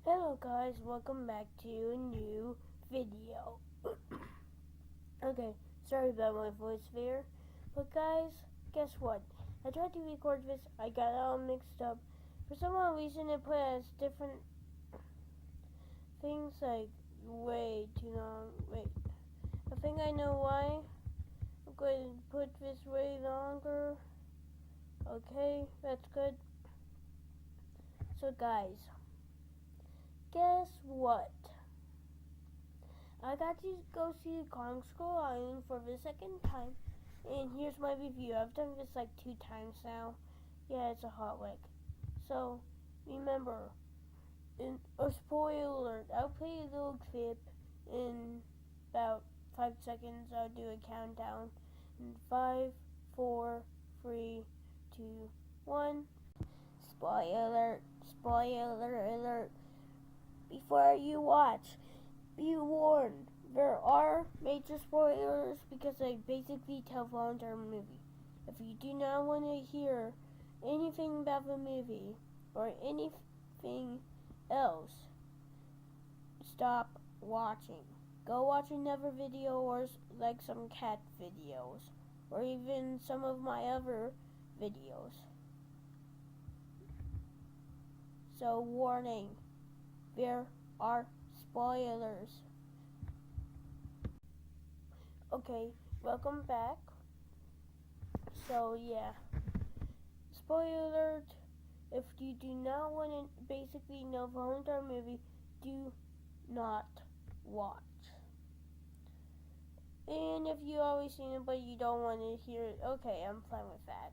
Hello guys, welcome back to a new video. Okay, sorry about my voice there. But guys, guess what? I tried to record this, I got it all mixed up. For some odd reason it put as different things like way too long. Wait, I think I know why. I'm going to put this way longer. Okay, that's good. So guys, guess what? I got to go see Kong Skull Island for the second time, and here's my review. I've done this like 2 times now. Yeah, it's a hot lick. So, remember, in a spoiler alert, I'll play a little clip in about 5 seconds. I'll do a countdown. In 5, 4, 3, 2, 1. Spoiler alert. Before you watch, be warned, there are major spoilers because I basically tell the entire movie. If you do not want to hear anything about the movie or anything else, stop watching. Go watch another video or like some cat videos or even some of my other videos. So warning, there are spoilers. Okay, welcome back. So yeah, spoiler alert, if you do not want to basically know the whole entire movie, do not watch. And if you always seen it but you don't want to hear it, okay, I'm fine with that.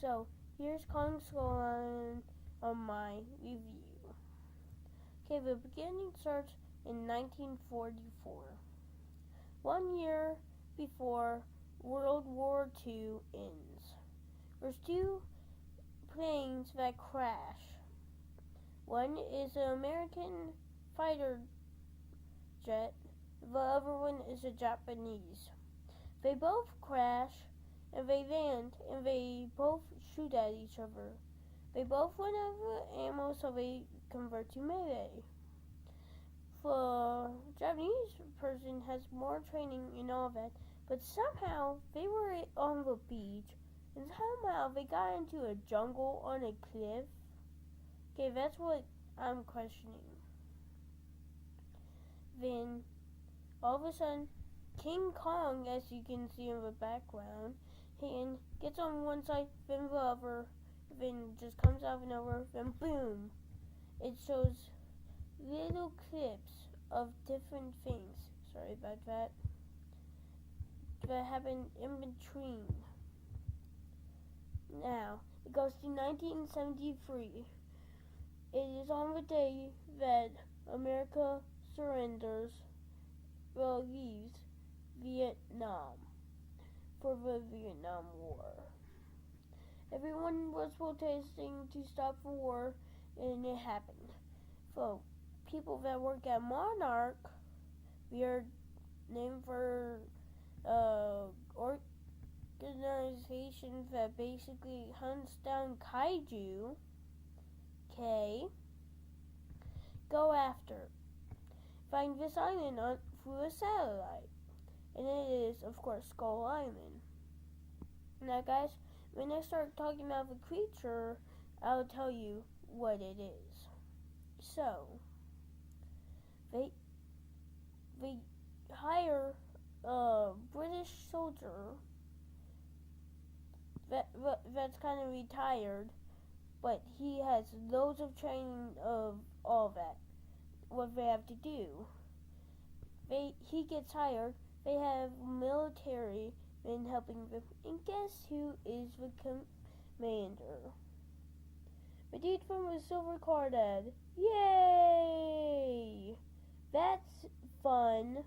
So here's Kong Skull Island on my review. Okay, the beginning starts in 1944, 1 year before World War II ends. There's 2 planes that crash. One is an American fighter jet, the other one is a Japanese. They both crash and they land and they both shoot at each other. They both run out of ammo, so they convert to melee. The Japanese person has more training and all that, but somehow they were on the beach and somehow they got into a jungle on a cliff. Okay, that's what I'm questioning. Then all of a sudden, King Kong, as you can see in the background, and gets on one side, then the other, then just comes out of nowhere, then boom! It shows little clips of different things. Sorry about that. That happened in between. Now, it goes to 1973. It is on the day that America surrenders, leaves Vietnam for the Vietnam War. Everyone was protesting to stop the war, and it happened. So, people that work at Monarch, we are named for organization that basically hunts down kaiju, okay, go after. Find this island through a satellite. And it is, of course, Skull Island. Now, guys, when I start talking about the creature, I'll tell you what it is. So, they hire a British soldier that's kind of retired, but he has loads of training of all that, what they have to do. He gets hired, they have military men helping them, and guess who is the commander? The dude from the silver car dad. Yay! That's fun.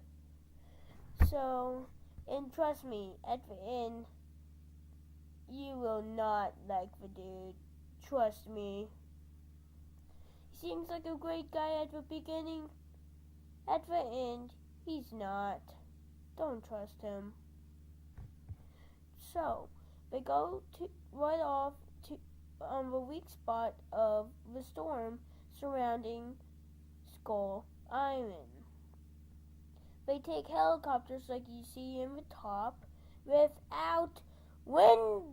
So, and trust me, at the end, you will not like the dude. Trust me. He seems like a great guy at the beginning. At the end, he's not. Don't trust him. So, they go right off to on the weak spot of the storm surrounding Skull Island. They take helicopters like you see in the top without wind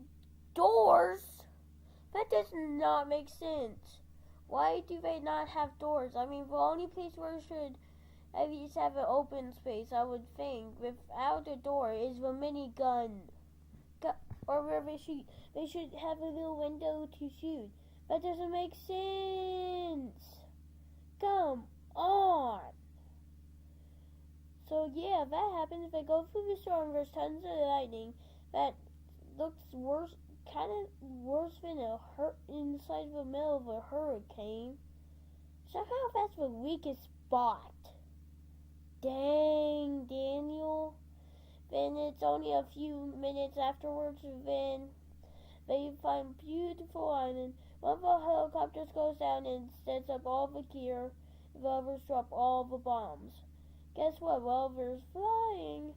doors. That does not make sense. Why do they not have doors? I mean, the only place where it should at least have an open space, I would think, without a door is the minigun. Or where they shoot. They should have a little window to shoot. That doesn't make sense. Come on. So yeah, that happens if I go through the storm. There's tons of lightning. That looks worse, kind of worse than inside the middle of a hurricane. Somehow that's the weakest spot. Dang, Daniel. Then it's only a few minutes afterwards, then they find beautiful island. One of the helicopters goes down and sets up all the gear. The others drop all the bombs. Guess what? While they're flying,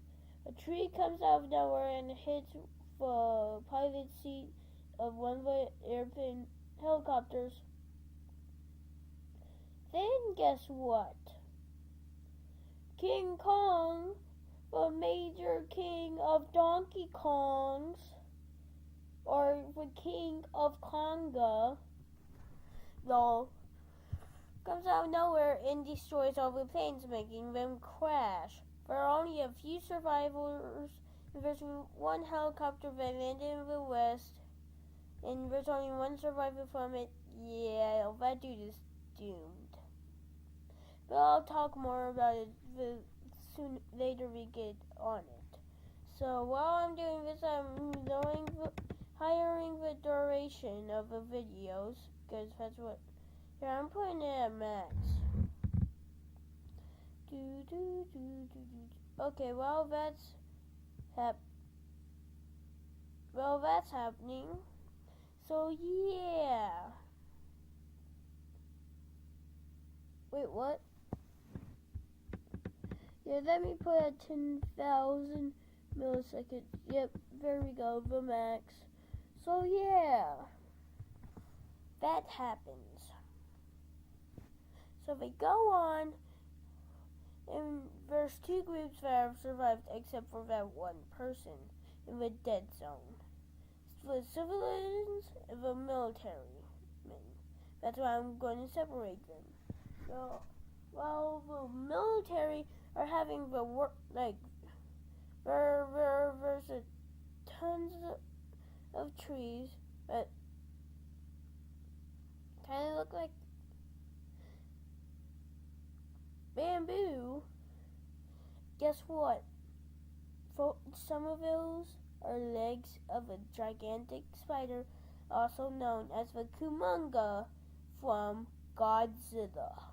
a tree comes out of nowhere and hits the pilot's seat of one of the airplane helicopters. Then guess what? King Kong, the major king of Donkey Kongs, or the king of Konga, though, comes out of nowhere and destroys all the planes, making them crash. There are only a few survivors. There's one helicopter that landed in the west, and there's only one survivor from it. Yeah, that dude is doomed. But I'll talk more about it soon later we get on it. So while I'm doing this, I'm hiring the duration of the videos, because that's what. Here, I'm putting it at max. Okay, well that's happening. So yeah. Wait, what? Yeah, let me put at 10,000 milliseconds. Yep, there we go, the max. So yeah, that happens. So they go on, and there's two groups that have survived except for that one person in the dead zone. The civilians and the military men. That's why I'm going to separate them. So, while the military are having the work, like, there's tons of trees that kind of look like bamboo. Guess what? Some of those are legs of a gigantic spider, also known as the Kumonga from Godzilla.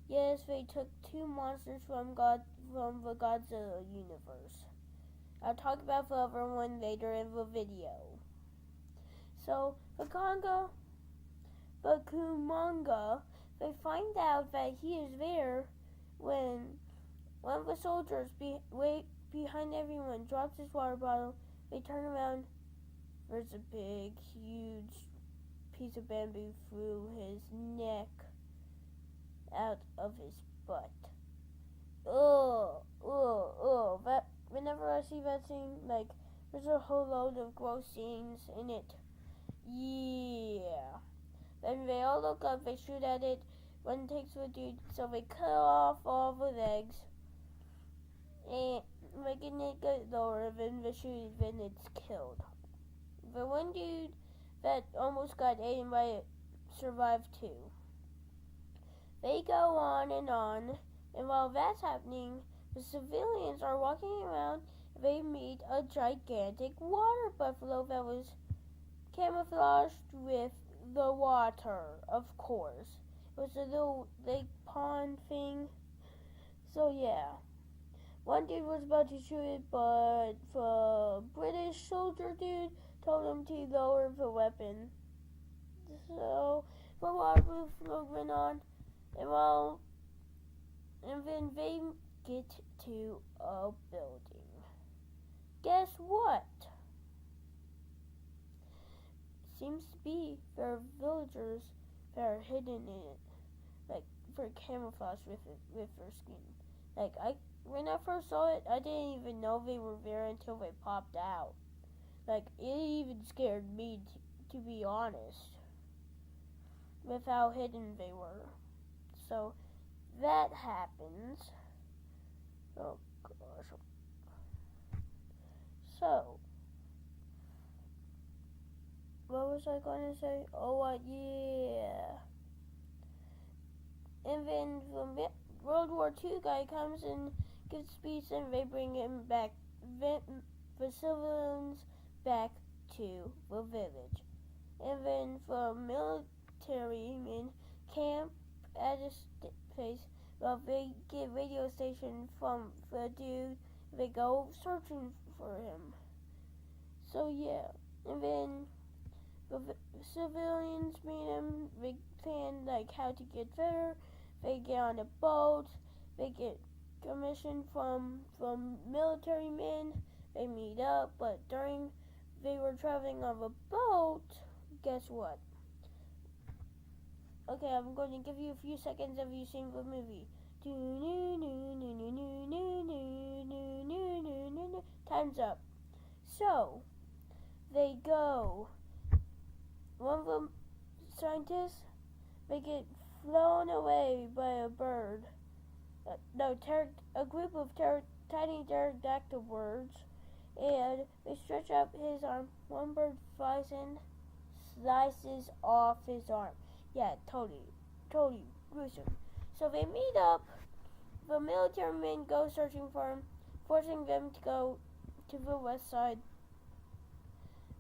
Yes, they took two monsters from the Godzilla universe. I'll talk about the other one later in the video. So, the Kumonga, they find out that he is there when one of the soldiers behind everyone drops his water bottle. They turn around. There's a big, huge piece of bamboo through his neck, out of his butt. That whenever I see that scene, like, there's a whole load of gross scenes in it. Yeah. Then they all look up, they shoot at it. One takes the dude, so they cut off all the legs and making it get lower. Then they shoot, then it's killed. The one dude that almost got eaten by it survived too. They go on, and while that's happening, the civilians are walking around. They meet a gigantic water buffalo that was camouflaged with the water, of course. It was a little lake pond thing. So yeah. One dude was about to shoot it, but the British soldier dude told him to lower the weapon. So the water buffalo went on, and then they get to a building. Guess what? seems to be there are villagers that are hidden in it, like for camouflage with their skin. Like when I first saw it, I didn't even know they were there until they popped out. Like it even scared me to be honest, with how hidden they were. So that happens. Oh gosh. So what was I going to say? Oh, yeah. And then the World War II guy comes and gives speech, and they bring him back, the civilians back to the village. And then the military men camp at a place. Well, they get radio station from the dude. They go searching for him. So yeah, and then the civilians meet him. They plan like how to get there. They get on a boat. They get commission from military men. They meet up, but during they were traveling on the boat, guess what? Okay, I'm going to give you a few seconds of you seeing the movie. Time's up. So they go. One of the scientists, they get flown away by a bird. A group of tiny pterodactyl birds, and they stretch up his arm. One bird flies in, slices off his arm. Yeah, totally gruesome. So they meet up. The military men go searching for him, forcing them to go to the west side.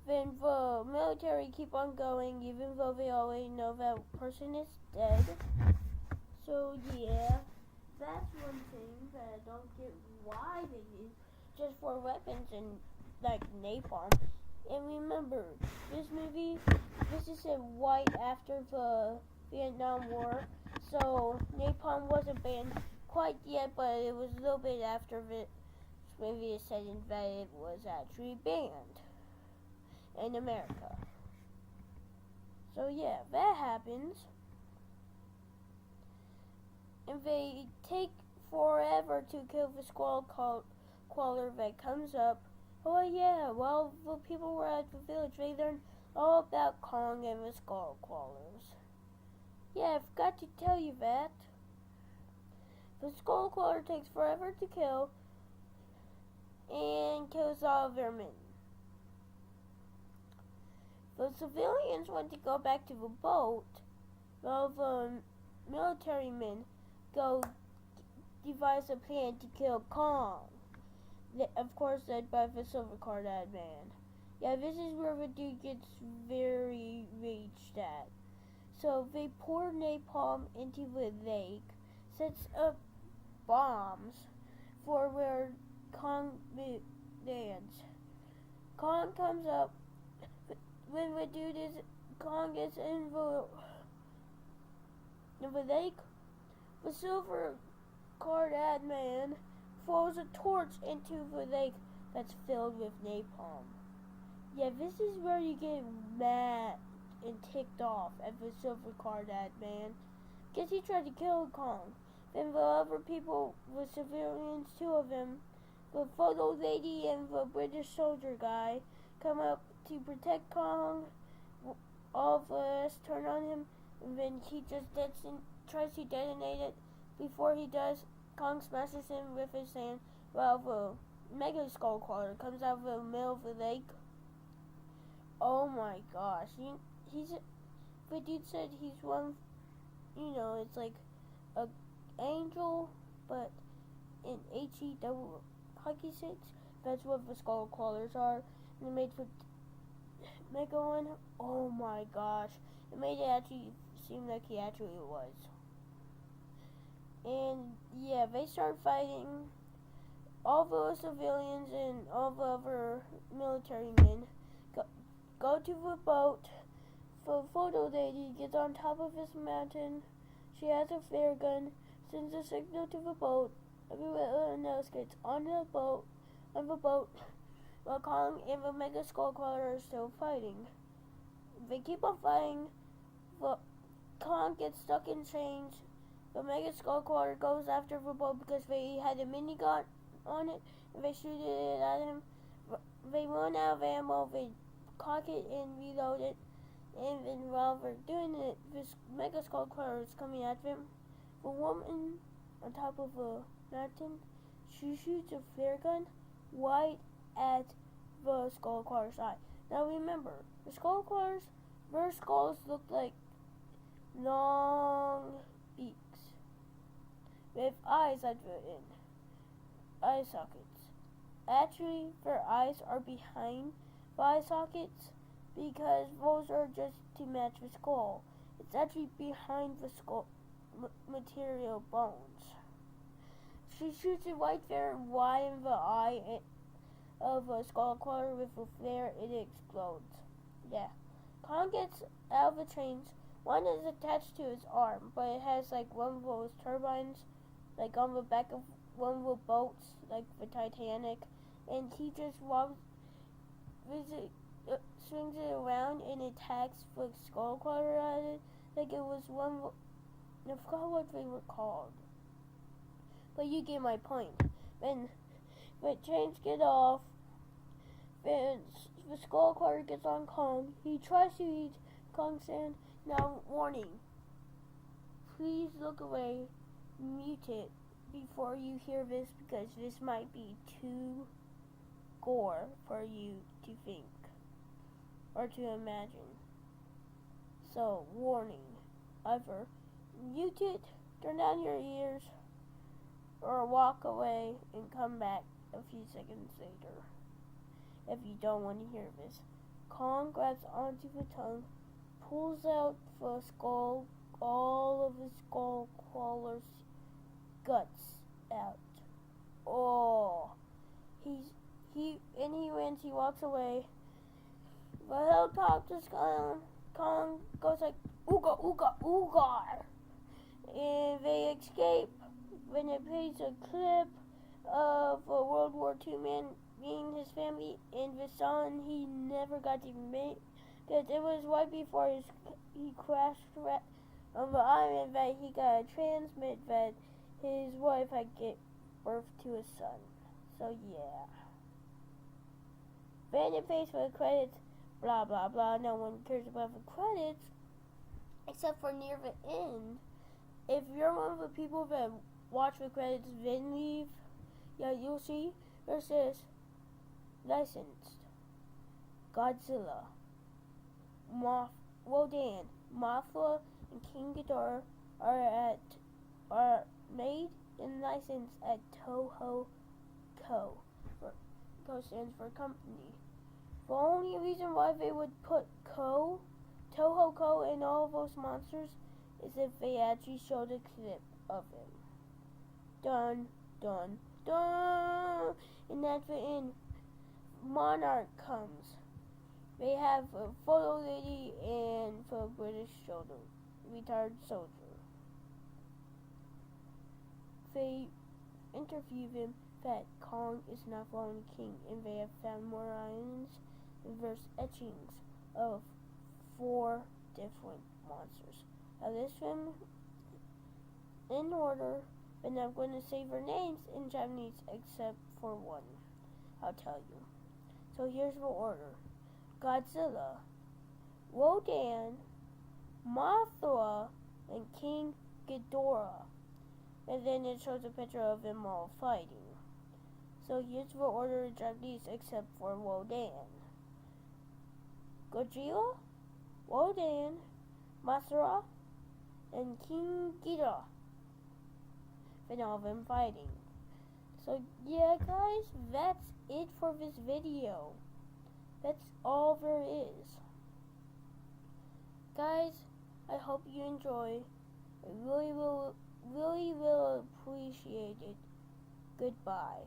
Then the military keep on going, even though they already know that person is dead. So yeah, that's one thing that I don't get why they use just for weapons and like napalm. And remember, this is set right after the Vietnam War, so napalm wasn't banned quite yet, but it was a little bit after this movie is said that it was actually banned in America. So yeah, that happens. And they take forever to kill the squall caller that comes up. Oh yeah, while the people were at the village, they learned all about Kong and the skull crawlers. Yeah, I forgot to tell you that. The skull crawler takes forever to kill and kills all of their men. The civilians want to go back to the boat, while the military men go devise a plan to kill Kong. Of course, led by the silver card ad man. Yeah, this is where the dude gets very raged at. So they pour napalm into the lake, sets up bombs for where Kong lands. Kong comes up. When the dude Kong is in the lake, the silver card ad man throws a torch into the lake that's filled with napalm. Yeah, this is where you get mad and ticked off at the silver card ad man. Guess he tried to kill Kong. Then the other people, the civilians, two of them, the photo lady and the British soldier guy, come up to protect Kong. All of us turn on him, and then he just tries to detonate it. Before he does, Kong smashes him with his hand, while the Mega Skull Crawler comes out of the middle of the lake. Oh my gosh, the dude said he's one, it's like a angel, but in HE double hockey sticks. That's what the Skull Crawlers are. And they made for Mega one. Oh my gosh, it made it actually seem like he actually was. And yeah, they start fighting. All the civilians and all the other military men go to the boat. The photo lady gets on top of this mountain. She has a flare gun, sends a signal to the boat. Everyone else gets on the boat, while Kong and the Mega Skull Crawler are still fighting. they keep on fighting. The Kong gets stuck in chains. The Mega Skullcrawler goes after the boat because they had a minigun on it, and they shoot it at him. They run out of ammo, they cock it and reload it, and then while they're doing it, this Mega Skullcrawler is coming at them. The woman on top of a mountain, she shoots a flare gun right at the Skullcrawler's eye. Now remember, the Skullcrawlers, their skulls look like long beaks with eyes at the end, eye sockets. Actually, their eyes are behind the eye sockets because those are just to match the skull. It's actually behind the skull material bones. She shoots it right there, right in the eye of a Skullcrawler with a flare. It explodes. Yeah. Kong gets out of the chains. One is attached to his arm, but it has like one of those turbines, like on the back of one of the boats, like the Titanic, and he just swings it around and attacks the Skullcrawler at it, like it was one. I forgot what they were called, but you get my point. When the chains get off, then the Skullcrawler gets on Kong. He tries to eat Kong's hand. Now, warning. Please look away, mute it before you hear this because this might be too gore for you to think or to imagine. So, warning. Either mute it, turn down your ears, or walk away and come back a few seconds later if you don't want to hear this. Kong grabs onto the tongue, pulls out the skull, all of the Skullcrawler's guts out. Oh, he wins. He walks away. The helicopter's gone. Kong goes like ooga ooga ooga, and they escape. When it plays a clip of a World War II man meeting his family and the son he never got to meet. Because it was right before he crashed on the island that he got a transmit that his wife had gave birth to a son. So yeah. Then it pays for the credits, blah blah blah. No one cares about the credits except for near the end. If you're one of the people that watch the credits then leave, yeah, you'll see it says licensed Godzilla, Rodan, Mothra, and King Ghidorah are made and licensed at Toho Co. Co stands for company. The only reason why they would put Toho Co in all of those monsters is if they actually showed a clip of him. Dun dun dun, and at the end, Monarch comes. They have a photo lady and the British soldier, retired soldier. They interview him that Kong is not the only king, and they have found more islands, and there's etchings of 4 different monsters. I list them in order, and I'm going to say their names in Japanese except for one. I'll tell you. So here's the order. Godzilla, Rodan, Mothra, and King Ghidorah. And then it shows a picture of them all fighting. So here's the order in Japanese except for Rodan. Godzilla, Rodan, Mothra, and King Ghidorah. And all of them fighting. So yeah guys, that's it for this video. That's all there is. Guys, I hope you enjoy. I really will appreciate it. Goodbye.